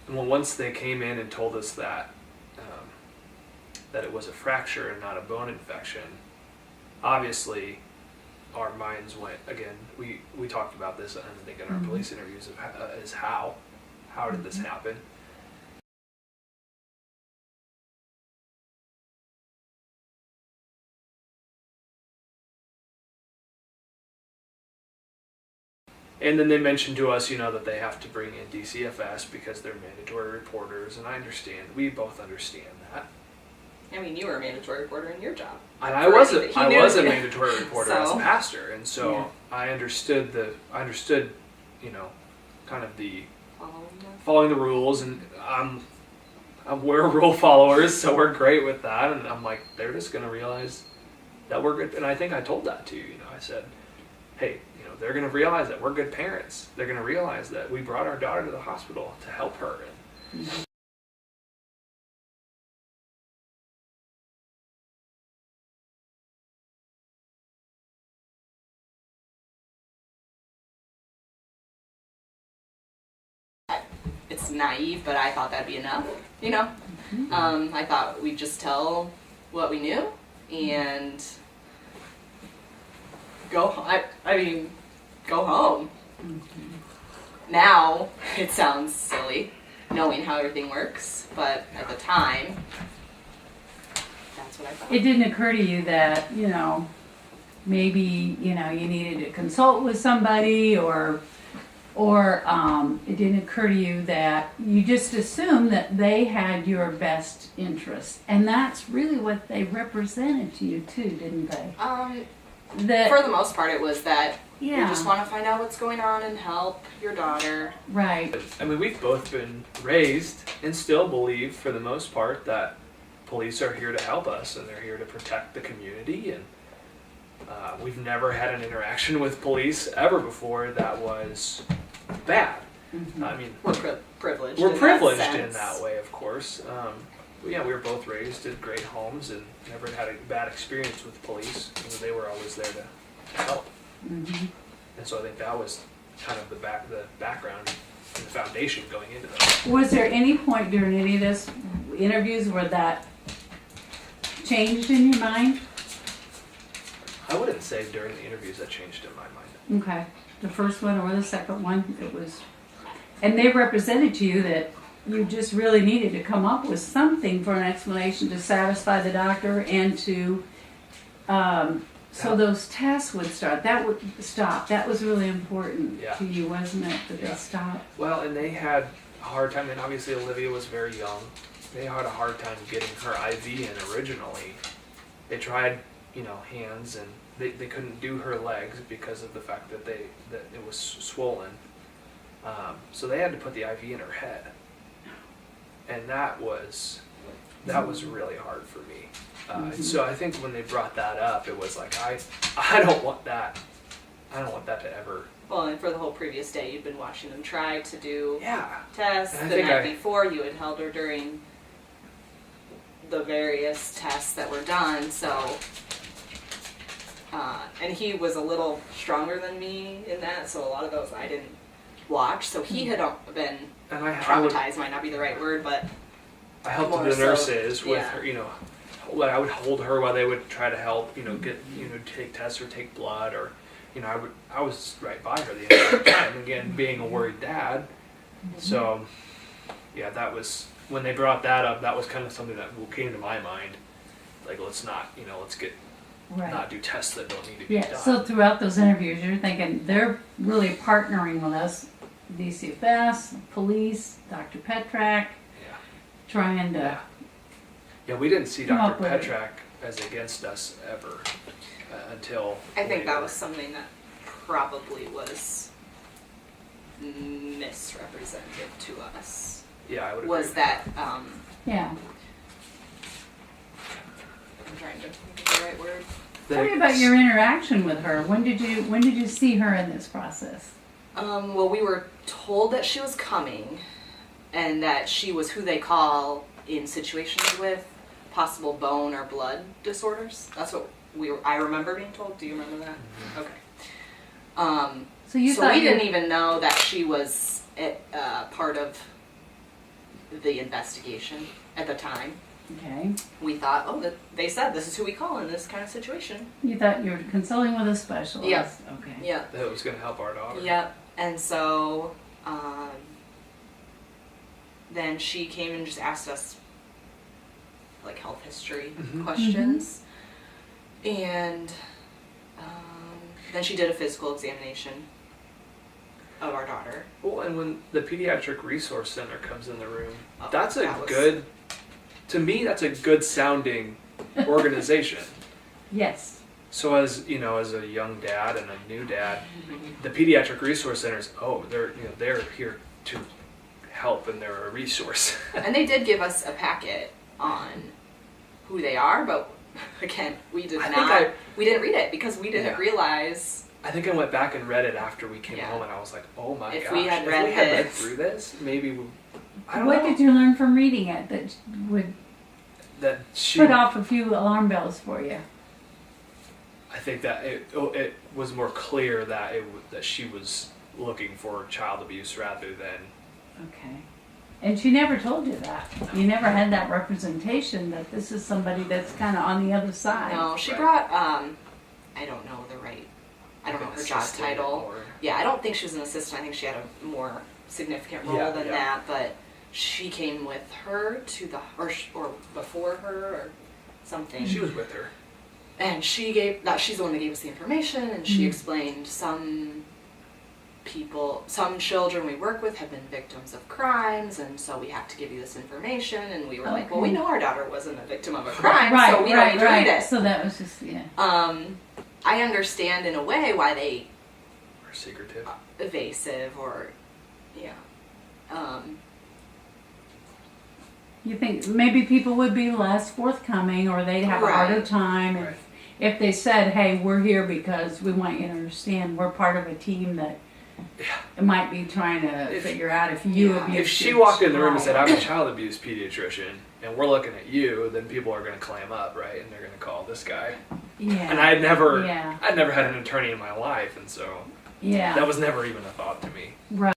once they came in and told us that that it was a fracture and not a bone infection, obviously our minds went again. We talked about this, I think, in our police interviews of is how did this happen? And then they mentioned to us, that they have to bring in DCFS because they're mandatory reporters, and I understand. We both understand that. I mean, you were a mandatory reporter in your job. And I was a mandatory reporter as a pastor, and so I understood kind of the following the rules, and we're rule followers, so we're great with that. And I'm like, they're just gonna realize that we're good. And I think I told that to you. I said, hey, they're gonna realize that we're good parents. They're gonna realize that we brought our daughter to the hospital to help her. It's naive, but I thought that'd be enough, I thought we'd just tell what we knew and go home. Now it sounds silly knowing how everything works, but at the time that's what I thought. It didn't occur to you that maybe you needed to consult with somebody, or it didn't occur to you that you just assumed that they had your best interest, and that's really what they represented to you too, didn't they? For the most part, it was that we just want to find out what's going on and help your daughter. Right. I mean, we've both been raised and still believe, for the most part, that police are here to help us and they're here to protect the community. And we've never had an interaction with police ever before that was bad. I mean, we're privileged. We're privileged in that way, of course. We were both raised in great homes and never had a bad experience with police. They were always there to help. And so I think that was kind of the background and the foundation going into that. Was there any point during any of this interviews where that changed in your mind? I wouldn't say during the interviews that changed in my mind. Okay. The first one or the second one, it was... And they represented to you that you just really needed to come up with something for an explanation to satisfy the doctor and to... so those tests would start. That would stop. That was really important to you, wasn't it, that they stopped? Well, and they had a hard time, and obviously Olivia was very young. They had a hard time getting her IV in originally. They tried, hands, and they couldn't do her legs because of the fact that it was swollen. So they had to put the IV in her head, and that was really hard for me. And so I think when they brought that up, it was like I don't want that. I don't want that to ever. Well, and for the whole previous day, you'd been watching them try to do tests. And the night before, you had held her during the various tests that were done. So, and he was a little stronger than me in that, so a lot of those I didn't watch. So he had been traumatized. Might not be the right word, but I helped the nurses with her. I would hold her while they would try to help. Get take tests or take blood, or I was right by her the entire time. Again, being a worried dad. So that was when they brought that up. That was kind of something that came to my mind. Like, let's not let's get not do tests that don't need to be done. So throughout those interviews, you're thinking they're really partnering with us, DCFS, police, Dr. Petrak, trying to. Yeah, we didn't see Dr. Petrak as against us ever until. I think that was something that probably was misrepresented to us. Yeah, I would agree. Was that? Yeah. I'm trying to think of the right word. Tell me about your interaction with her. When did you see her in this process? Well, we were told that she was coming, and that she was who they call in situations with possible bone or blood disorders. That's what I remember being told. Do you remember that? Okay. So we didn't even know that she was part of the investigation at the time. Okay. We thought, oh, they said this is who we call in this kind of situation. You thought you were consulting with a specialist. Yeah. Okay. Yeah. That was going to help our daughter. Yep. And so then she came and just asked us like health history questions. And then she did a physical examination of our daughter. Well, and when the Pediatric Resource Center comes in the room, Oh, that's a that was- good, to me, that's a good sounding organization. Yes. So as, you know, as a young dad and a new dad, the Pediatric Resource Centers, they're here to help and they're a resource. And they did give us a packet on who they are, but again, we didn't read it because we didn't realize. I think I went back and read it after we came Yeah. home and I was like, oh my If gosh. we had if read we had read this- through this, maybe I don't What know. did you learn from reading it that would That she, put off a few alarm bells for you? I think that it was more clear that that she was looking for child abuse rather than. Okay. And she never told you that. You never had that representation that this is somebody that's kind of on the other side. No, she Right. brought I don't know the right. I don't know an her job assistant title. or- Yeah, I don't think she was an assistant. I think she had a more significant role Yeah, than yeah. that. But she came with her to the or before her or something. She was with her. And she's the one that gave us the information, and she explained some children we work with have been victims of crimes, and so we have to give you this information. And we were like, well, we know our daughter wasn't a victim of a crime, so we don't need to read it. So that was just, yeah. I understand in a way why they Or secretive. evasive or, yeah. You think maybe people would be less forthcoming or they'd have a harder Right. time Right. if they said, hey, we're here because we want you to understand we're part of a team that might be trying to figure out if you Yeah. abuse If she your walked in the room and said, child. I'm a child abuse pediatrician, and we're looking at you, then people are going to clam up, right? And they're going to call this guy. Yeah. And I'd never Yeah. had an attorney in my life, and so Yeah. that was never even a thought to me. Right.